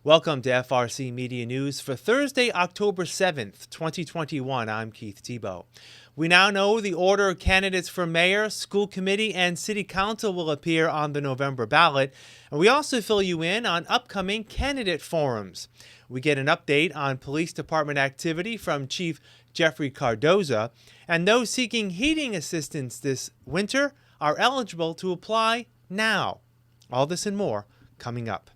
Welcome to FRC Media News for Thursday, October 7th, 2021. I'm Keith Tebow. We now know the order of candidates for mayor, school committee, and city council will appear on the November ballot. And we also fill you in on upcoming candidate forums. We get an update on police department activity from Chief Jeffrey Cardoza. And those seeking heating assistance this winter are eligible to apply now. All this and more coming up.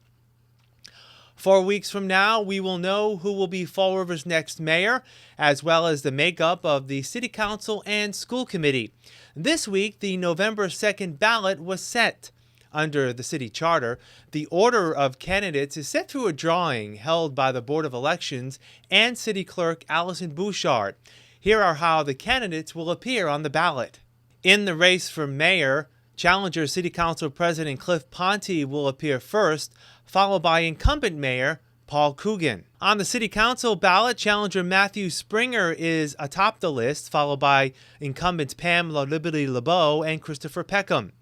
4 weeks from now, we will know who will be Fall River's next mayor, as well as the makeup of the city council and school committee. This week, the November 2nd ballot was set. Under the city charter, the order of candidates is set through a drawing held by the Board of Elections and City Clerk Allison Bouchard. Here are how the candidates will appear on the ballot. In the race for mayor, challenger City Council President Cliff Ponte will appear first, followed by incumbent mayor Paul Coogan. On the City Council ballot, challenger Matthew Springer is atop the list, followed by incumbents Pamela Liberty LeBeau and Christopher Peckham.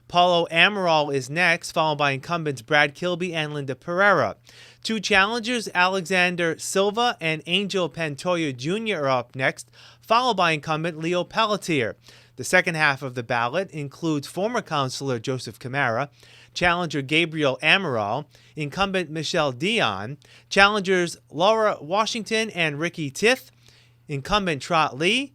Paulo Amaral is next, followed by incumbents Brad Kilby and Linda Pereira. Two challengers, Alexander Silva and Angel Pantoja Jr. are up next, followed by incumbent Leo Pelletier. The second half of the ballot includes former councilor Joseph Camara, challenger Gabriel Amaral, incumbent Michelle Dion, challengers Laura Washington and Ricky Tith, incumbent Trot Lee,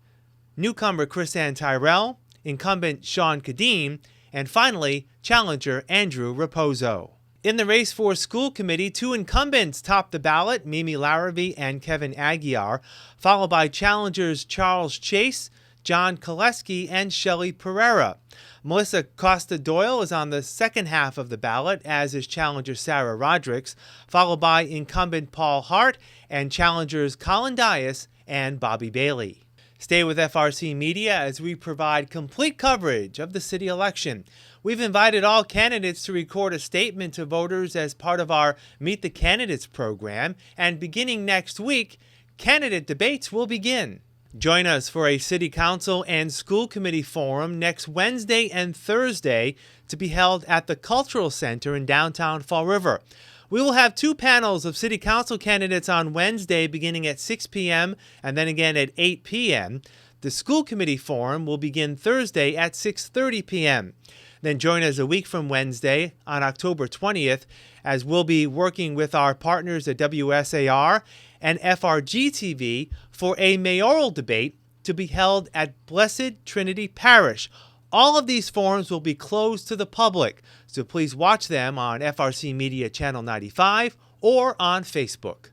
newcomer Chris-Ann Tyrell, incumbent Sean Kadeem, and finally, challenger Andrew Raposo. In the race for school committee, two incumbents top the ballot, Mimi Larrabee and Kevin Aguiar, followed by challengers Charles Chase, John Koleski, and Shelley Pereira. Melissa Costa Doyle is on the second half of the ballot, as is challenger Sarah Rodrigues, followed by incumbent Paul Hart and challengers Colin Dias and Bobby Bailey. Stay with FRC Media as we provide complete coverage of the city election. We've invited all candidates to record a statement to voters as part of our Meet the Candidates program, and beginning next week, candidate debates will begin. Join us for a city council and school committee forum next Wednesday and Thursday to be held at the Cultural Center in downtown Fall River. We will have two panels of city council candidates on Wednesday beginning at 6 p.m. and then again at 8 p.m. The school committee forum will begin Thursday at 6:30 p.m. Then join us a week from Wednesday on October 20th as we'll be working with our partners at WSAR and FRG-TV for a mayoral debate to be held at Blessed Trinity Parish. All of these forums will be closed to the public, so please watch them on FRC Media Channel 95 or on Facebook.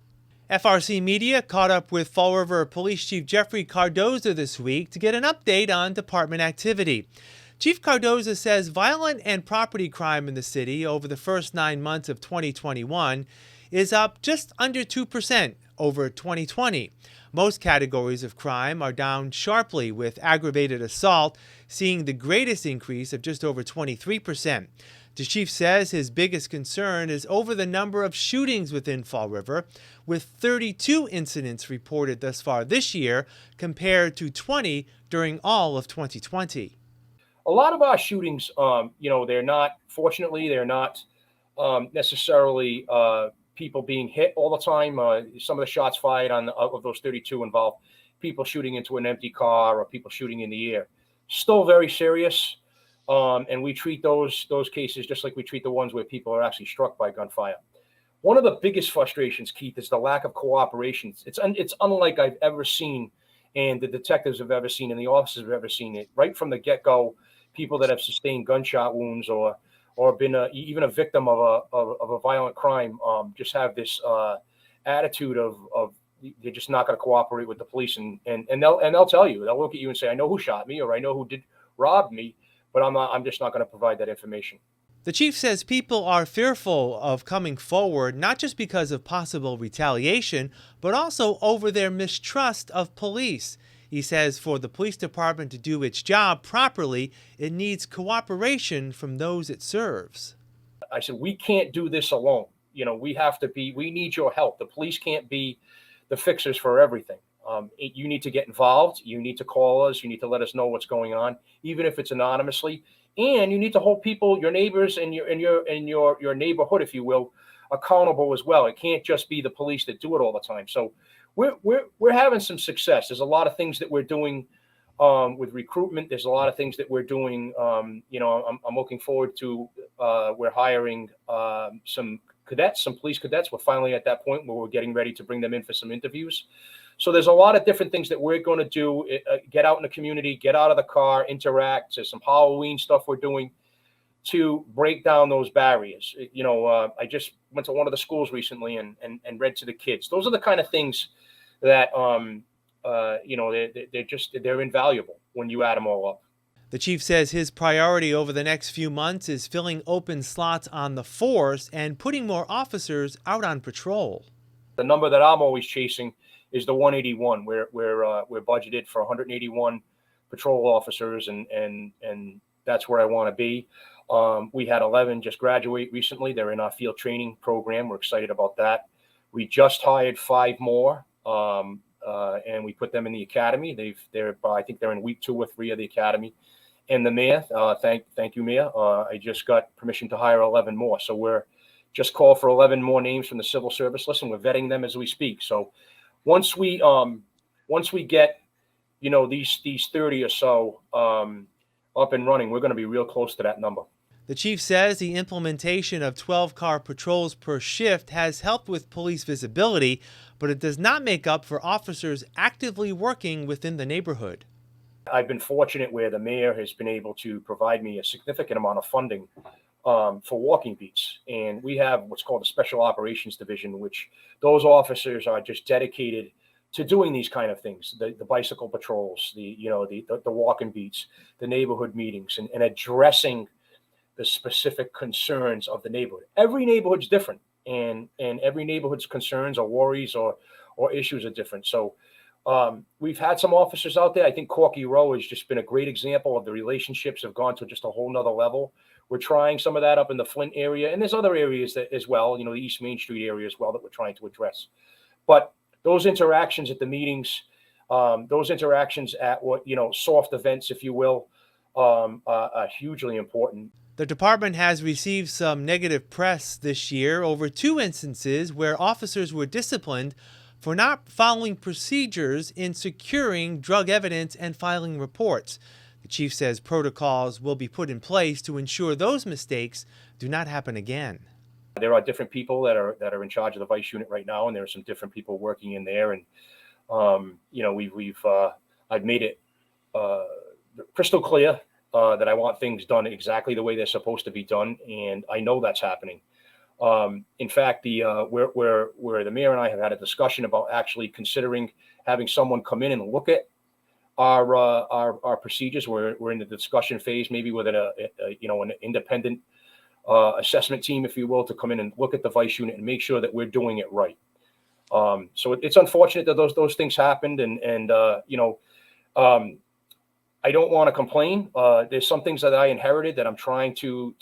FRC Media caught up with Fall River Police Chief Jeffrey Cardoza this week to get an update on department activity. Chief Cardoza says violent and property crime in the city over the first 9 months of 2021 is up just under 2% over 2020. Most categories of crime are down sharply, with aggravated assault seeing the greatest increase of just over 23%. The chief says his biggest concern is over the number of shootings within Fall River, with 32 incidents reported thus far this year compared to 20 during all of 2020. A lot of our shootings, fortunately, they're not necessarily people being hit all the time. Some of the shots fired of those 32 involve people shooting into an empty car or people shooting in the air. Still very serious, and we treat those cases just like we treat the ones where people are actually struck by gunfire. One of the biggest frustrations, Keith, is the lack of cooperation. It's unlike I've ever seen, and the detectives have ever seen, and the officers have ever seen it. Right from the get-go, people that have sustained gunshot wounds or been even a victim of a violent crime just have this attitude of they're just not going to cooperate with the police, and they'll tell you, they'll look at you and say, I know who shot me or I know who robbed me, but I'm just not going to provide that information. The chief says people are fearful of coming forward not just because of possible retaliation, but also over their mistrust of police. He says for the police department to do its job properly, it needs cooperation from those it serves. I said, we can't do this alone. We need your help. The police can't be the fixers for everything. You need to get involved. You need to call us. You need to let us know what's going on, even if it's anonymously. and you need to hold people, your neighbors, and your neighborhood, if you will, accountable as well. It can't just be the police that do it all the time. So we're having some success. There's a lot of things that we're doing with recruitment. There's a lot of things that we're doing. I'm looking forward to. We're hiring some cadets, some police cadets. We're finally at that point where we're getting ready to bring them in for some interviews. So there's a lot of different things that we're going to do. Get out in the community, get out of the car, interact. There's some Halloween stuff we're doing to break down those barriers. I just went to one of the schools recently and read to the kids. Those are the kind of things that they're invaluable when you add them all up. The chief says his priority over the next few months is filling open slots on the force and putting more officers out on patrol. The number that I'm always chasing is the 181. We're budgeted for 181 patrol officers, and that's where I want to be. We had 11 just graduate recently. They're in our field training program. We're excited about that. We just hired 5 more, and we put them in the academy. I think they're in week 2 or 3 of the academy. And the mayor, thank you, Mayor. I just got permission to hire 11 more. So we're just called for 11 more names from the civil service list, and we're vetting them as we speak. So once we get, these 30 or so up and running, we're going to be real close to that number. The chief says the implementation of 12-car patrols per shift has helped with police visibility, but it does not make up for officers actively working within the neighborhood. I've been fortunate where the mayor has been able to provide me a significant amount of funding for walking beats. And we have what's called a Special Operations Division, which those officers are just dedicated to doing these kind of things, the bicycle patrols, the walking beats, the neighborhood meetings, and addressing the specific concerns of the neighborhood. Every neighborhood's different, and every neighborhood's concerns or worries or issues are different. So we've had some officers out there. I think Corky Row has just been a great example of the relationships have gone to just a whole nother level. We're trying some of that up in the Flint area, and there's other areas that as well, the East Main Street area as well that we're trying to address. But those interactions at the meetings, those interactions at soft events, if you will, are hugely important. The department has received some negative press this year over 2 instances where officers were disciplined for not following procedures in securing drug evidence and filing reports. The chief says protocols will be put in place to ensure those mistakes do not happen again. There are different people that are in charge of the vice unit right now, and there are some different people working in there. And I've made it crystal clear that I want things done exactly the way they're supposed to be done, and I know that's happening. In fact, where the mayor and I have had a discussion about actually considering having someone come in and look at our procedures. We're in the discussion phase, maybe with an independent assessment team, if you will, to come in and look at the vice unit and make sure that we're doing it right. So it's unfortunate that those things happened, and I don't want to complain. There's some things that I inherited that I'm trying to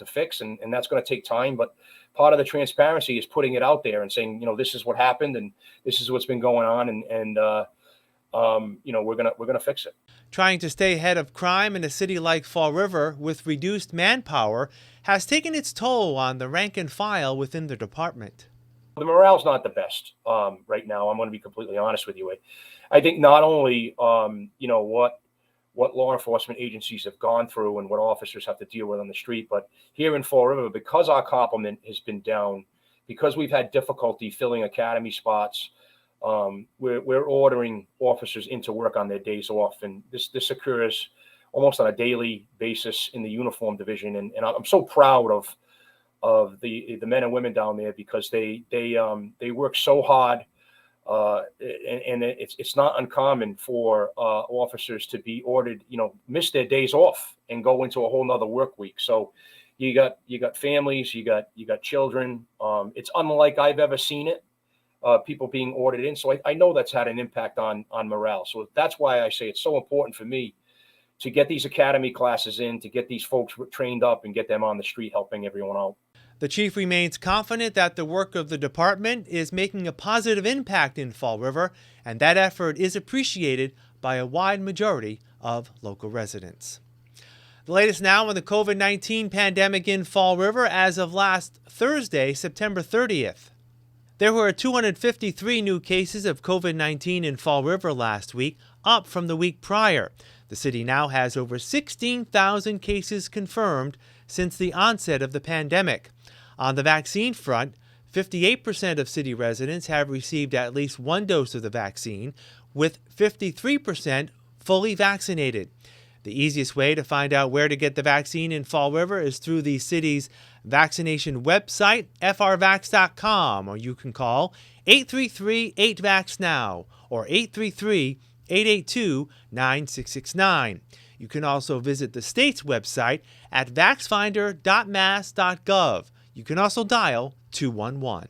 fix, and that's going to take time. But part of the transparency is putting it out there and saying, this is what happened and this is what's been going on, and we're gonna fix it. Trying to stay ahead of crime in a city like Fall River with reduced manpower has taken its toll on the rank and file within the department. The morale's not the best right now. I'm going to be completely honest with you. I think not only what law enforcement agencies have gone through and what officers have to deal with on the street, but here in Fall River, because our complement has been down, because we've had difficulty filling academy spots, we're ordering officers into work on their days off, and this occurs almost on a daily basis in the uniform division, and I'm so proud of the men and women down there, because they work so hard, and it's not uncommon for officers to be ordered, miss their days off and go into a whole nother work week. So you got families, you got children. It's unlike I've ever seen it. People being ordered in. So I know that's had an impact on morale. So that's why I say it's so important for me to get these academy classes in, to get these folks trained up and get them on the street helping everyone out. The chief remains confident that the work of the department is making a positive impact in Fall River, and that effort is appreciated by a wide majority of local residents. The latest now on the COVID-19 pandemic in Fall River as of last Thursday, September 30th. There were 253 new cases of COVID-19 in Fall River last week, up from the week prior. The city now has over 16,000 cases confirmed since the onset of the pandemic. On the vaccine front, 58% of city residents have received at least one dose of the vaccine, with 53% fully vaccinated. The easiest way to find out where to get the vaccine in Fall River is through the city's vaccination website, frvax.com, or you can call 833-8VAX-NOW or 833-882-9669. You can also visit the state's website at vaxfinder.mass.gov. You can also dial 211.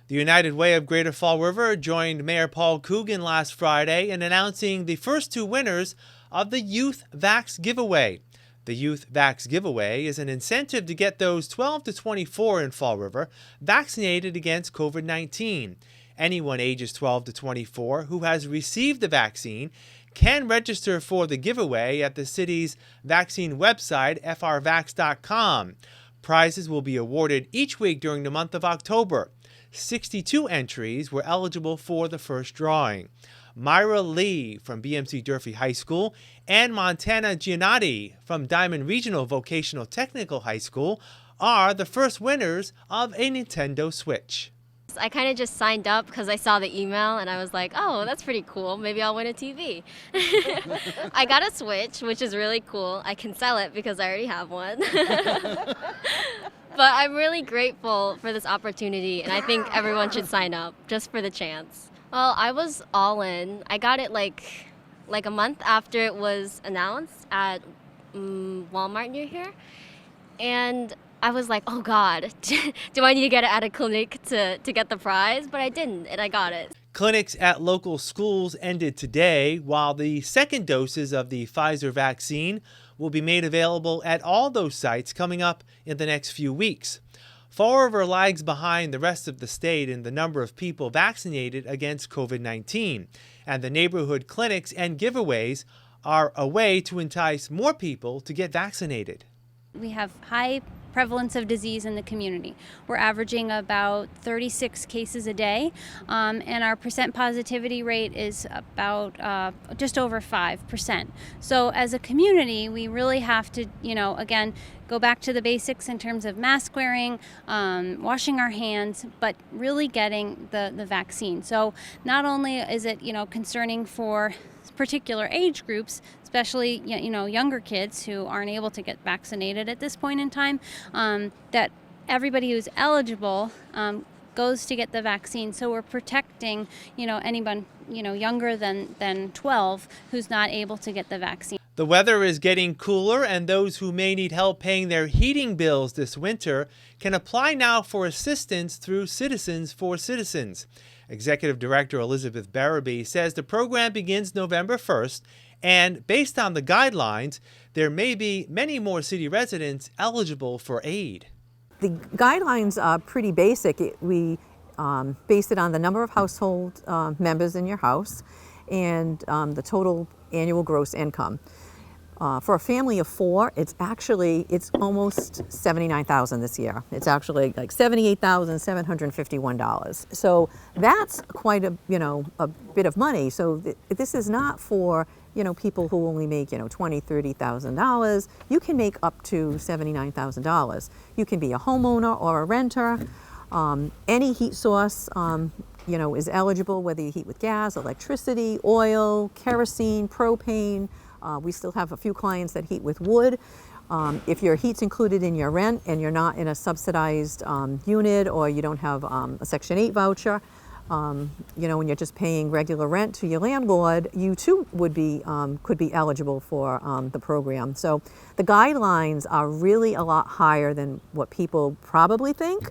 The United Way of Greater Fall River joined Mayor Paul Coogan last Friday in announcing the first two winners of the Youth Vax Giveaway. The Youth Vax Giveaway is an incentive to get those 12 to 24 in Fall River vaccinated against COVID-19. Anyone ages 12 to 24 who has received the vaccine can register for the giveaway at the city's vaccine website, frvax.com. Prizes will be awarded each week during the month of October. 62 entries were eligible for the first drawing. Myra Lee from BMC Durfee High School and Montana Giannotti from Diamond Regional Vocational Technical High School are the first winners of a Nintendo Switch. I kind of just signed up because I saw the email and I was like, oh, that's pretty cool. Maybe I'll win a TV. I got a Switch, which is really cool. I can sell it because I already have one. But I'm really grateful for this opportunity, and I think everyone should sign up just for the chance. Well, I was all in. I got it like a month after it was announced at Walmart near here. And I was like, oh God, do I need to get it at a clinic to get the prize? But I didn't, and I got it. Clinics at local schools ended today, while the second doses of the Pfizer vaccine will be made available at all those sites coming up in the next few weeks. Fall River lags behind the rest of the state in the number of people vaccinated against COVID-19, and the neighborhood clinics and giveaways are a way to entice more people to get vaccinated. We have high prevalence of disease in the community. We're averaging about 36 cases a day, and our percent positivity rate is about just over 5%. So as a community, we really have to, again, go back to the basics in terms of mask wearing, washing our hands, but really getting the vaccine. So not only is it, concerning for particular age groups, especially younger kids who aren't able to get vaccinated at this point in time, that everybody who's eligible goes to get the vaccine. So we're protecting anyone younger than 12 who's not able to get the vaccine. The weather is getting cooler, and those who may need help paying their heating bills this winter can apply now for assistance through Citizens for Citizens. Executive Director Elizabeth Barabee says the program begins November 1st, and based on the guidelines, there may be many more city residents eligible for aid. The guidelines are pretty basic. We base it on the number of household members in your house and the total annual gross income. For a family of four, it's almost $79,000 this year. It's actually like $78,751. So that's quite a bit of money. So this is not for people who only make $20,000, $30,000. You can make up to $79,000. You can be a homeowner or a renter. Any heat source is eligible, whether you heat with gas, electricity, oil, kerosene, propane. We still have a few clients that heat with wood. If your heat's included in your rent and you're not in a subsidized unit, or you don't have a Section 8 voucher, and you're just paying regular rent to your landlord, you too could be eligible for the program. So the guidelines are really a lot higher than what people probably think.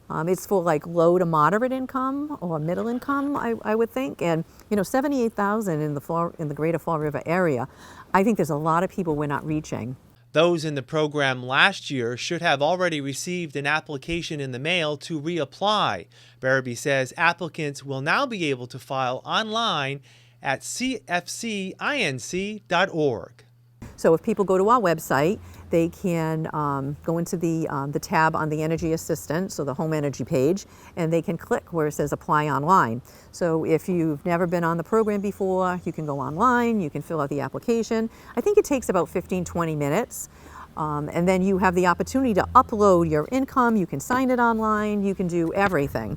It's for low to moderate income or middle income, I would think. And 78,000 in the greater Fall River area, I think there's a lot of people we're not reaching. Those in the program last year should have already received an application in the mail to reapply. Barabee says applicants will now be able to file online at cfcinc.org. So if people go to our website, they can go into the tab on the energy assistant, so the home energy page, and they can click where it says apply online. So if you've never been on the program before, you can go online, you can fill out the application. I think it takes about 15-20 minutes. And then you have the opportunity to upload your income, you can sign it online, you can do everything.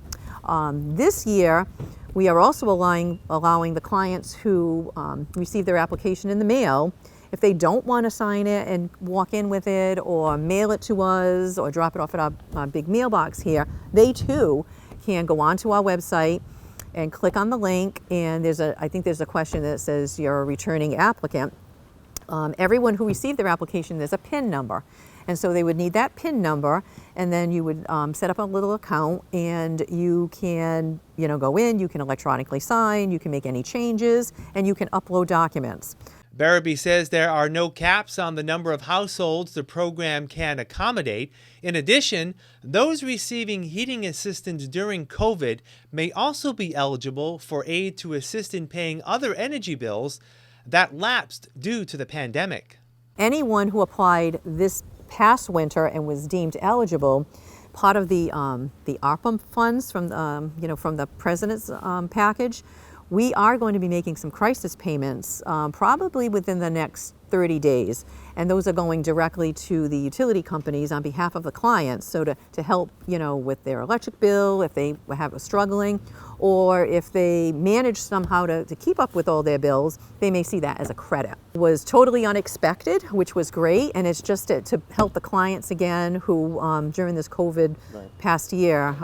This year, we are also allowing the clients who receive their application in the mail, if they don't want to sign it and walk in with it or mail it to us or drop it off at our big mailbox here, they too can go onto our website and click on the link, and I think there's a question that says you're a returning applicant. Everyone who received their application, there's a PIN number. And so they would need that PIN number, and then you would set up a little account, and you can go in, you can electronically sign, you can make any changes, and you can upload documents. Barabee says there are no caps on the number of households the program can accommodate. In addition, those receiving heating assistance during COVID may also be eligible for aid to assist in paying other energy bills that lapsed due to the pandemic. Anyone who applied this past winter and was deemed eligible, part of the ARPA funds from the president's package, we are going to be making some crisis payments probably within the next 30 days. And those are going directly to the utility companies on behalf of the clients. So to help, with their electric bill, if they have struggling, or if they manage somehow to keep up with all their bills, they may see that as a credit. It was totally unexpected, which was great. And it's just to help the clients again who during this COVID past year,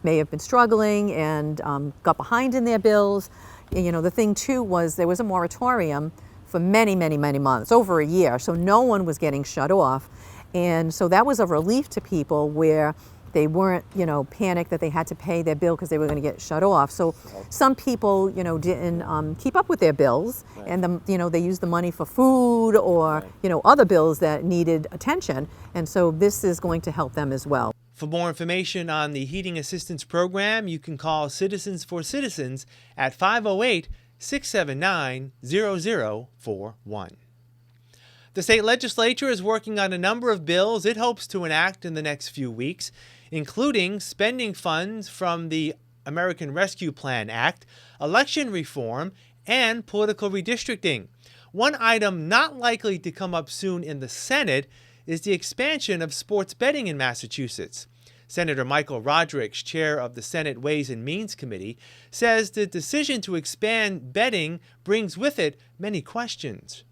may have been struggling and got behind in their bills. The thing too was there was a moratorium for many, many, many months, over a year, so no one was getting shut off. And so that was a relief to people where they weren't, panicked that they had to pay their bill because they were going to get shut off. So some people, didn't keep up with their bills, and they used the money for food or, other bills that needed attention. And so this is going to help them as well. For more information on the Heating Assistance Program, you can call Citizens for Citizens at 508-679-0041. The state legislature is working on a number of bills it hopes to enact in the next few weeks, including spending funds from the American Rescue Plan Act, election reform, and political redistricting. One item not likely to come up soon in the Senate is the expansion of sports betting in Massachusetts. Senator Michael Roderick's chair of the Senate Ways and Means Committee says the decision to expand betting brings with it many questions.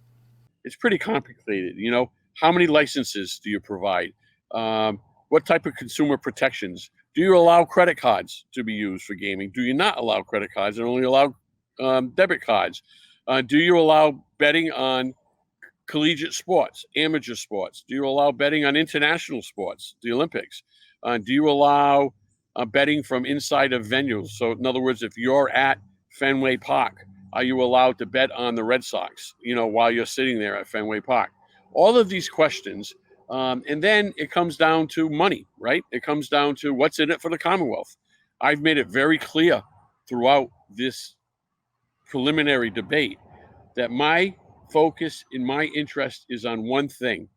It's pretty complicated. How many licenses do you provide? What type of consumer protections? Do you allow credit cards to be used for gaming? Do you not allow credit cards and only allow debit cards? Do you allow betting on collegiate sports, amateur sports? Do you allow betting on international sports, the Olympics? Do you allow betting from inside of venues? So in other words, if you're at Fenway Park, are you allowed to bet on the Red Sox, while you're sitting there at Fenway Park? All of these questions. And then it comes down to money, right? It comes down to what's in it for the Commonwealth. I've made it very clear throughout this preliminary debate that my focus and my interest is on one thing: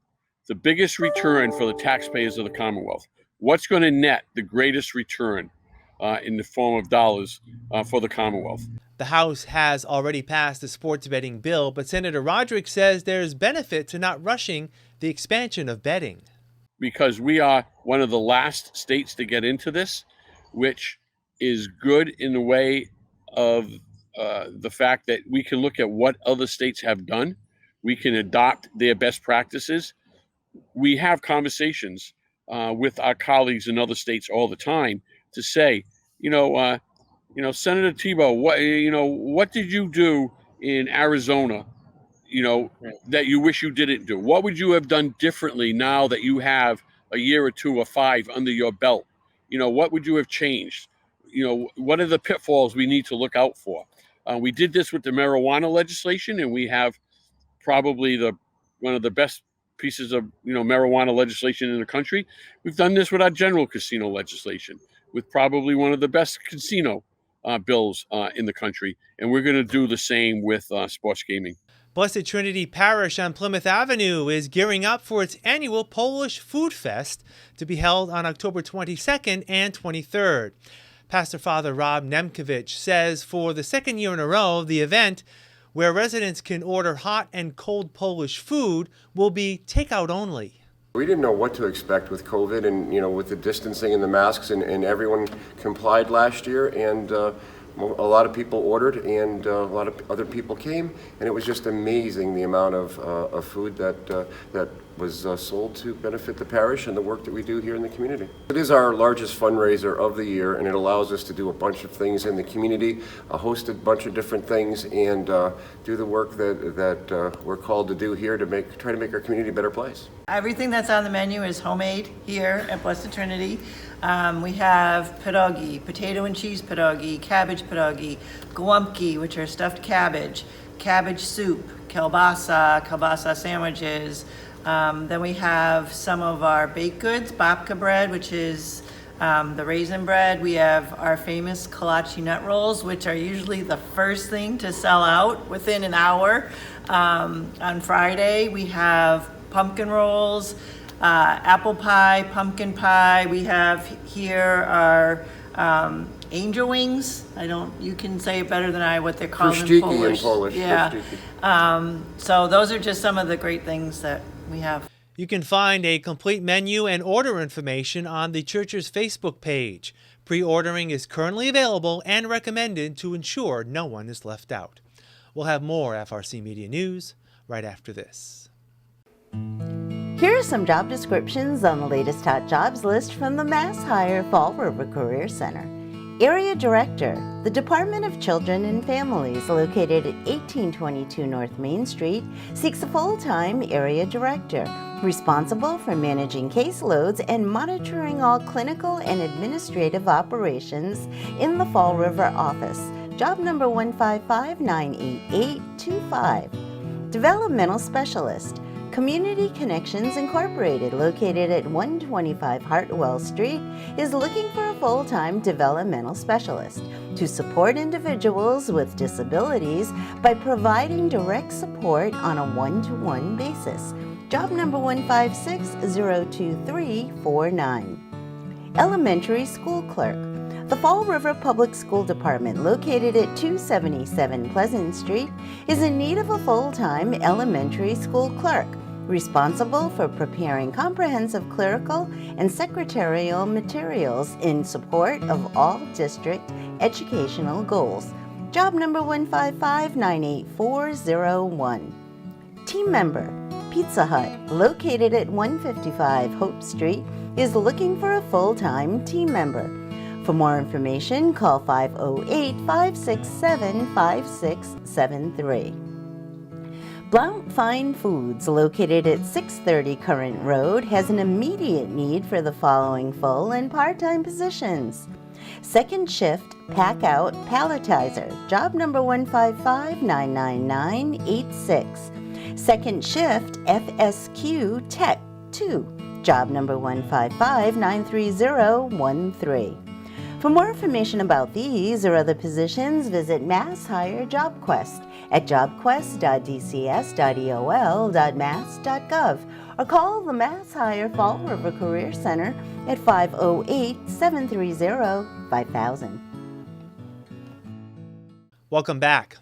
the biggest return for the taxpayers of the Commonwealth. What's going to net the greatest return in the form of dollars for the Commonwealth? The House has already passed the sports betting bill, but Senator Roderick says there's benefit to not rushing the expansion of betting. Because we are one of the last states to get into this, which is good in the way of the fact that we can look at what other states have done. We can adopt their best practices. We have conversations with our colleagues in other states all the time to say, Senator Tebow, what did you do in Arizona, that you wish you didn't do? What would you have done differently now that you have a year or two or five under your belt? What would you have changed? What are the pitfalls we need to look out for? We did this with the marijuana legislation, and we have probably one of the best pieces of marijuana legislation in the country. We've done this with our general casino legislation, with probably one of the best casino bills in the country, and we're going to do the same with sports gaming. Blessed Trinity Parish on Plymouth Avenue is gearing up for its annual Polish Food Fest to be held on October 22nd and 23rd. Pastor Father Rob Nemkovich says for the second year in a row, the event, where residents can order hot and cold Polish food, will be takeout only. We didn't know what to expect with COVID and, with the distancing and the masks, and everyone complied last year, and a lot of people ordered, and a lot of other people came, and it was just amazing the amount of food that was sold to benefit the parish and the work that we do here in the community. It is our largest fundraiser of the year, and it allows us to do a bunch of things in the community, host a bunch of different things, and do the work that we're called to do here to try to make our community a better place. Everything that's on the menu is homemade here at Blessed Trinity. We have pierogi, potato and cheese pierogi, cabbage pierogi, gołąbki, which are stuffed cabbage, cabbage soup, kielbasa sandwiches. Then we have some of our baked goods, babka bread, which is the raisin bread. We have our famous kolache nut rolls, which are usually the first thing to sell out within an hour. On Friday, we have pumpkin rolls, apple pie, pumpkin pie. We have here our angel wings. You can say it better than I what they're called in Polish. Yeah. So those are just some of the great things that we have. You can find a complete menu and order information on the church's Facebook page. Pre-ordering is currently available and recommended to ensure no one is left out. We'll have more FRC Media News right after this. Here are some job descriptions on the latest hot jobs list from the Mass Hire Fall River Career Center. Area Director, the Department of Children and Families, located at 1822 North Main Street, seeks a full-time Area Director, responsible for managing caseloads and monitoring all clinical and administrative operations in the Fall River office. Job number 155-98825. Developmental Specialist, Community Connections Incorporated, located at 125 Hartwell Street, is looking for a full-time developmental specialist to support individuals with disabilities by providing direct support on a one-to-one basis. Job number 156-02349. Elementary School Clerk. The Fall River Public School Department, located at 277 Pleasant Street, is in need of a full-time elementary school clerk, responsible for preparing comprehensive clerical and secretarial materials in support of all district educational goals. Job number 155-98401. Team Member. Pizza Hut, located at 155 Hope Street, is looking for a full-time team member. For more information, call 508-567-5673. Blount Fine Foods, located at 630 Current Road, has an immediate need for the following full and part-time positions. Second shift, pack-out palletizer, job number 155-99986. Second shift, FSQ Tech 2, job number 155-93013. For more information about these or other positions, visit Mass Hire JobQuest at jobquest.dcs.eol.mass.gov or call the Mass Hire Fall River Career Center at 508-730-5000. Welcome back.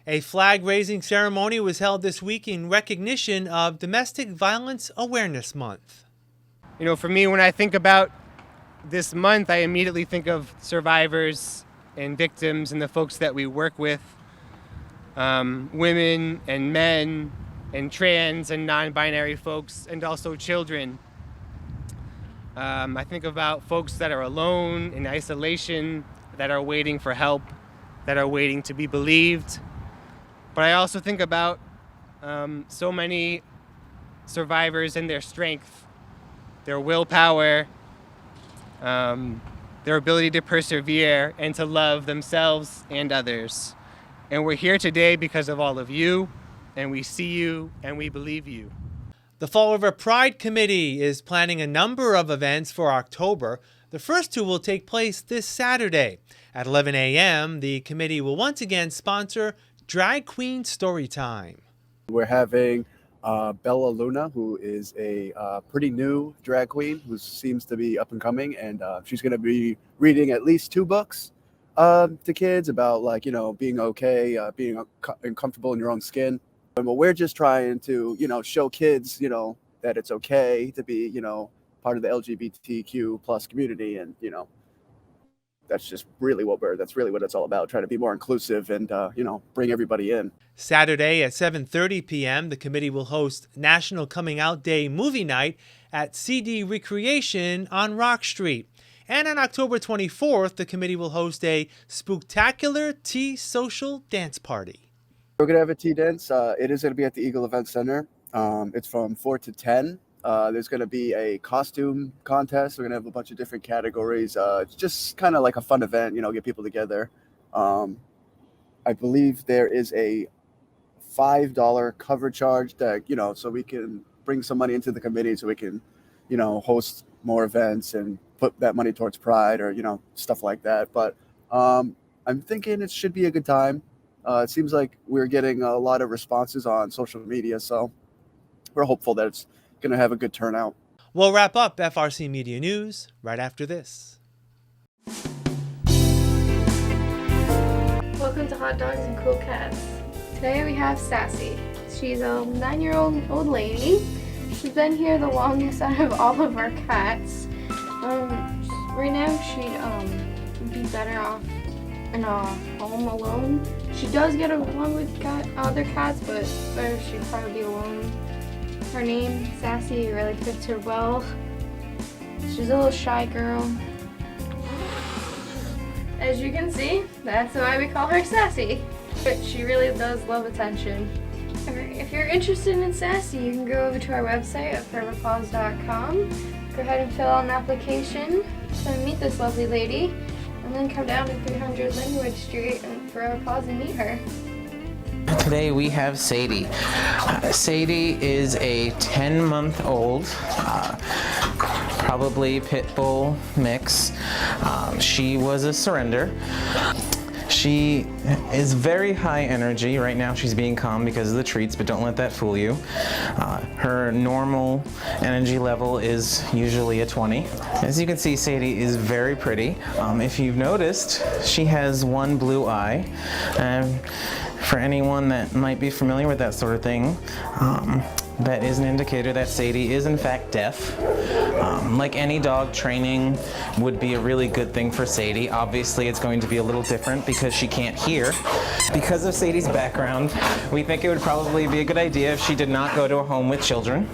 A flag-raising ceremony was held this week in recognition of Domestic Violence Awareness Month. For me, when I think about this month, I immediately think of survivors and victims and the folks that we work with, women and men and trans and non-binary folks, and also children. I think about folks that are alone, in isolation, that are waiting for help, that are waiting to be believed. But I also think about so many survivors and their strength, their willpower, their ability to persevere and to love themselves and others. And we're here today because of all of you, and we see you, and we believe you. The Fallover Pride Committee is planning a number of events for October. The first two will take place this Saturday. At 11 a.m., the committee will once again sponsor Drag Queen Storytime. We're having Bella Luna, who is a pretty new drag queen who seems to be up and coming, and she's going to be reading at least 2 books to kids about, like, being okay, being comfortable in your own skin. And we're just trying to, show kids, that it's okay to be, part of the LGBTQ plus community, and that's really what it's all about, trying to be more inclusive and bring everybody in. Saturday at 7:30 p.m., the committee will host National Coming Out Day movie night at CD Recreation on Rock Street. And on October 24th, the committee will host a spooktacular tea social dance party. We're going to have a tea dance. It is going to be at the Eagle Event Center. It's from 4 to 10. There's going to be a costume contest. We're going to have a bunch of different categories. It's just kind of like a fun event, get people together. I believe there is a $5 cover charge that, so we can bring some money into the committee so we can, host more events and put that money towards Pride or, stuff like that. But I'm thinking it should be a good time. It seems like we're getting a lot of responses on social media, so we're hopeful that it's going to have a good turnout. We'll wrap up FRC Media News right after this. Welcome to Hot Dogs and Cool Cats. Today we have Sassy. She's a 9-year-old old lady. She's been here the longest out of all of our cats. Right now she'd be better off in a home alone. She does get along with other cats, but better she'd probably be alone. Her name, Sassy, really fits her well. She's a little shy girl. As you can see, that's why we call her Sassy. But she really does love attention. If you're interested in Sassy, you can go over to our website at foreverpaws.com. Go ahead and fill out an application to meet this lovely lady, and then come down to 300 Linwood Street and Forever Paws and meet her. Today we have Sadie. Sadie is a 10-month-old, probably pit bull mix. She was a surrender. She is very high energy. Right now she's being calm because of the treats, but don't let that fool you. Her normal energy level is usually a 20. As you can see, Sadie is very pretty. If you've noticed, she has one blue eye. For anyone that might be familiar with that sort of thing, that is an indicator that Sadie is in fact deaf. Like any dog, training would be a really good thing for Sadie. Obviously it's going to be a little different because she can't hear. Because of Sadie's background, we think it would probably be a good idea if she did not go to a home with children.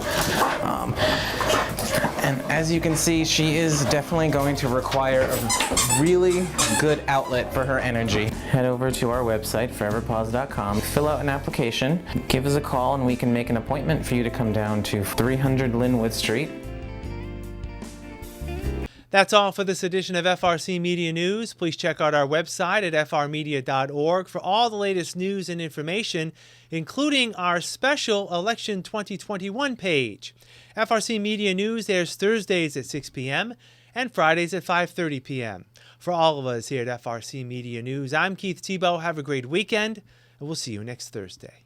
And as you can see, she is definitely going to require a really good outlet for her energy. Head over to our website, foreverpaws.com, fill out an application, give us a call, and we can make an appointment for you to come down to 300 Linwood Street. That's all for this edition of FRC Media News. Please check out our website at frmedia.org for all the latest news and information, including our special Election 2021 page. FRC Media News airs Thursdays at 6 p.m. and Fridays at 5:30 p.m. For all of us here at FRC Media News, I'm Keith Tebow. Have a great weekend, and we'll see you next Thursday.